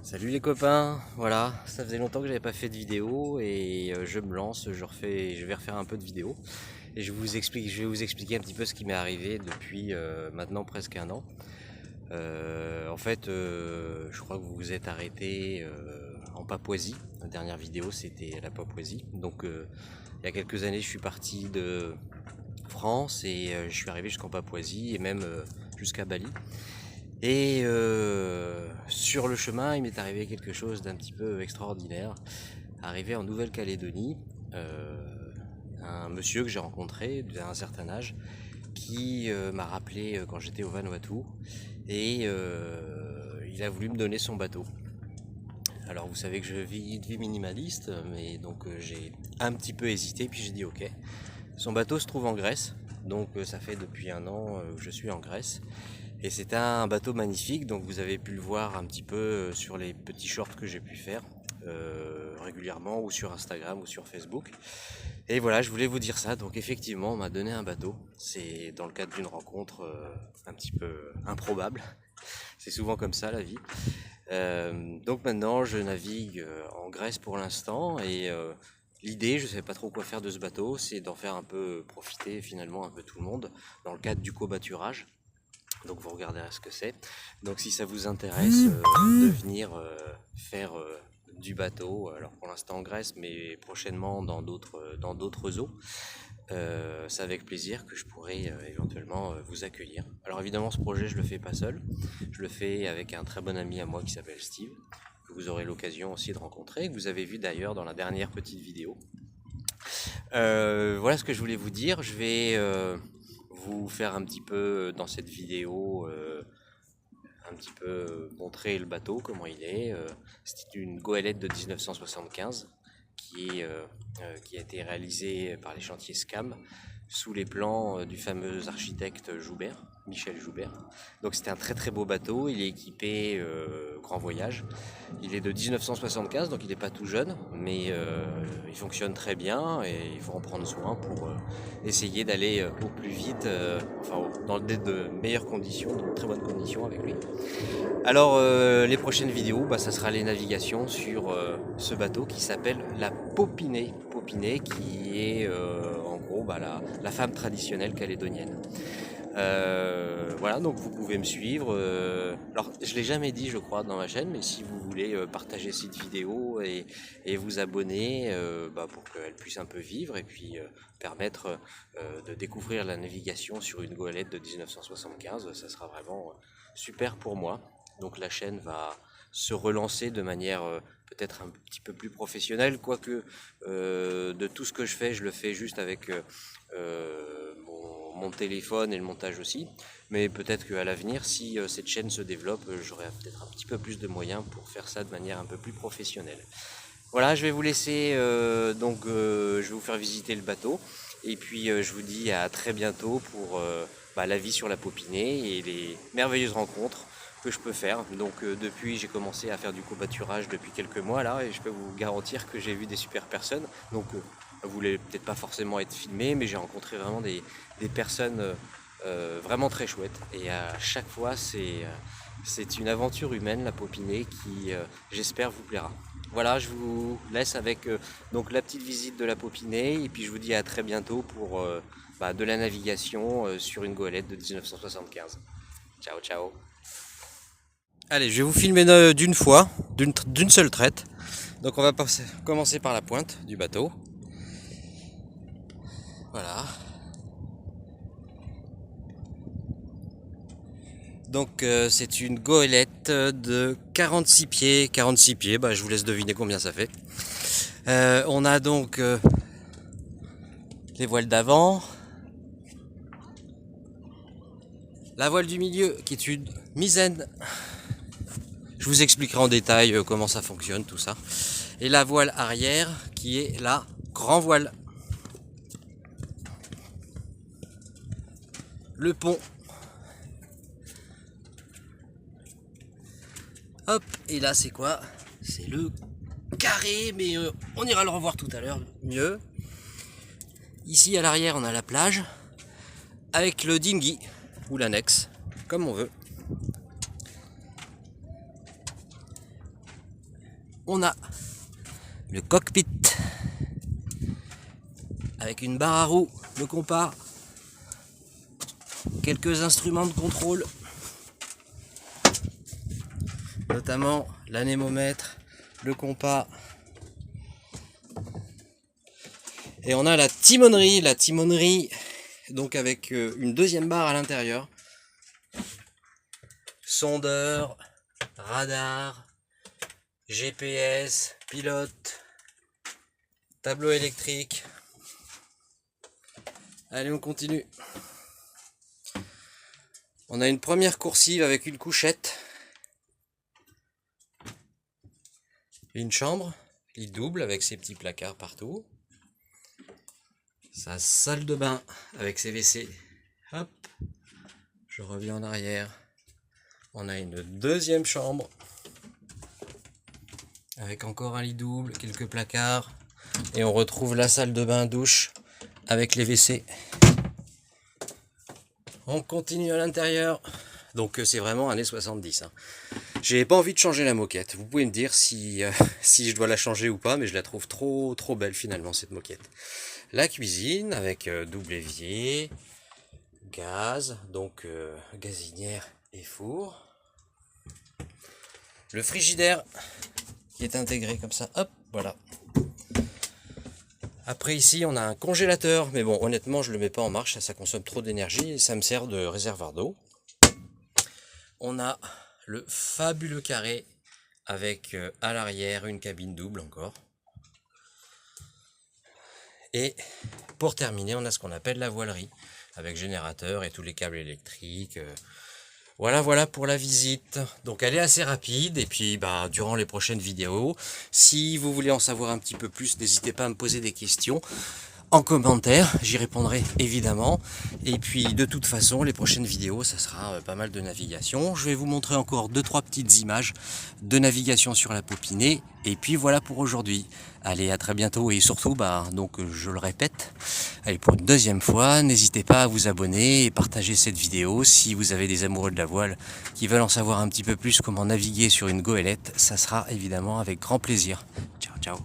Salut les copains, voilà, ça faisait longtemps que j'avais pas fait de vidéo et je me lance, je vais refaire un peu de vidéo et je vais vous expliquer un petit peu ce qui m'est arrivé depuis maintenant presque un an. Je crois que vous vous êtes arrêté en Papouasie. La dernière vidéo c'était la Papouasie. Donc il y a quelques années je suis parti de France et je suis arrivé jusqu'en Papouasie et même jusqu'à Bali. Et sur le chemin, il m'est arrivé quelque chose d'un petit peu extraordinaire. Arrivé en Nouvelle-Calédonie, un monsieur que j'ai rencontré d'un certain âge qui m'a rappelé quand j'étais au Vanuatu et il a voulu me donner son bateau. Alors vous savez que je vis une vie minimaliste, mais donc j'ai un petit peu hésité, puis j'ai dit ok. Son bateau se trouve en Grèce, donc ça fait depuis un an que je suis en Grèce. Et c'est un bateau magnifique, donc vous avez pu le voir un petit peu sur les petits shorts que j'ai pu faire régulièrement, ou sur Instagram ou sur Facebook. Et voilà, je voulais vous dire ça. Donc effectivement, on m'a donné un bateau. C'est dans le cadre d'une rencontre un petit peu improbable. C'est souvent comme ça la vie. Donc maintenant, je navigue en Grèce pour l'instant et l'idée, je ne sais pas trop quoi faire de ce bateau, c'est d'en faire un peu profiter finalement un peu tout le monde dans le cadre du covoiturage. Donc vous regarderez ce que c'est. Donc si ça vous intéresse de venir faire du bateau, alors pour l'instant en Grèce, mais prochainement dans d'autres eaux, c'est avec plaisir que je pourrai éventuellement vous accueillir. Alors évidemment ce projet je le fais pas seul, je le fais avec un très bon ami à moi qui s'appelle Steve, que vous aurez l'occasion aussi de rencontrer, que vous avez vu d'ailleurs dans la dernière petite vidéo. Voilà ce que je voulais vous dire. Je vais vous faire un petit peu dans cette vidéo un petit peu montrer le bateau, comment il est. C'est une goélette de 1975 qui a été réalisée par les chantiers SCAM sous les plans du fameux architecte Joubert, Michel Joubert. Donc c'était un très très beau bateau, il est équipé Grand Voyage. Il est de 1975, donc il n'est pas tout jeune, mais il fonctionne très bien et il faut en prendre soin pour essayer d'aller au plus vite, dans de meilleures conditions, de très bonnes conditions avec lui. Alors les prochaines vidéos, ça sera les navigations sur ce bateau qui s'appelle la Popinay. Popinay qui est en gros la femme traditionnelle calédonienne. Voilà, donc vous pouvez me suivre. Alors, je l'ai jamais dit, je crois, dans ma chaîne, mais si vous voulez partager cette vidéo et vous abonner pour qu'elle puisse un peu vivre et puis permettre de découvrir la navigation sur une goélette de 1975, ça sera vraiment super pour moi. Donc la chaîne va se relancer de manière peut-être un petit peu plus professionnelle, quoique de tout ce que je fais, je le fais juste avec mon téléphone et le montage aussi. Mais peut-être qu'à l'avenir, si cette chaîne se développe, j'aurai peut-être un petit peu plus de moyens pour faire ça de manière un peu plus professionnelle. Voilà, je vais vous laisser, je vais vous faire visiter le bateau. Et puis je vous dis à très bientôt pour la vie sur la Popinay et les merveilleuses rencontres que je peux faire. Donc depuis, j'ai commencé à faire du covoiturage depuis quelques mois là, et je peux vous garantir que j'ai vu des super personnes. Donc vous voulez peut-être pas forcément être filmé, mais j'ai rencontré vraiment des personnes vraiment très chouettes. Et à chaque fois, c'est une aventure humaine, la Popinay, qui j'espère vous plaira. Voilà, je vous laisse avec donc la petite visite de la Popinay, et puis je vous dis à très bientôt pour de la navigation sur une goélette de 1975. Ciao, ciao. Allez, je vais vous filmer d'une fois, d'une seule traite. Donc on va commencer par la pointe du bateau. Voilà. Donc c'est une goélette de 46 pieds. 46 pieds, je vous laisse deviner combien ça fait. On a donc les voiles d'avant. La voile du milieu qui est une misaine. Je vous expliquerai en détail comment ça fonctionne, tout ça. Et la voile arrière qui est la grand voile. Le pont. Hop, et là c'est quoi? C'est le carré, mais on ira le revoir tout à l'heure mieux. Ici à l'arrière on a la plage avec le dinghy ou l'annexe, comme on veut. on a le cockpit avec une barre à roues, le compas, quelques instruments de contrôle, notamment l'anémomètre, le compas. Et on a la timonerie donc avec une deuxième barre à l'intérieur. Sondeur, radar, GPS, pilote, tableau électrique. Allez, on continue. On a une première coursive avec une couchette. Une chambre, lit double avec ses petits placards partout. Sa salle de bain avec ses WC. Hop, je reviens en arrière. On a une deuxième chambre avec encore un lit double, quelques placards. Et on retrouve la salle de bain douche avec les WC. On continue à l'intérieur. Donc c'est vraiment années 70. Hein. J'ai pas envie de changer la moquette. Vous pouvez me dire si je dois la changer ou pas, mais je la trouve trop belle finalement cette moquette. La cuisine avec double évier, gaz, donc gazinière et four. Le frigidaire qui est intégré comme ça, hop, voilà. Après ici on a un congélateur, mais bon honnêtement je le mets pas en marche, ça consomme trop d'énergie et ça me sert de réservoir d'eau. On a le fabuleux carré avec à l'arrière une cabine double encore. Et pour terminer, on a ce qu'on appelle la voilerie avec générateur et tous les câbles électriques. Voilà pour la visite. Donc elle est assez rapide et puis durant les prochaines vidéos, si vous voulez en savoir un petit peu plus, n'hésitez pas à me poser des questions en commentaire, j'y répondrai évidemment. Et puis de toute façon, les prochaines vidéos, ça sera pas mal de navigation. Je vais vous montrer encore 2-3 petites images de navigation sur la Popinay. Et puis voilà pour aujourd'hui. Allez, à très bientôt et surtout, donc je le répète, allez pour une deuxième fois, n'hésitez pas à vous abonner et partager cette vidéo si vous avez des amoureux de la voile qui veulent en savoir un petit peu plus comment naviguer sur une goélette. Ça sera évidemment avec grand plaisir. Ciao, ciao.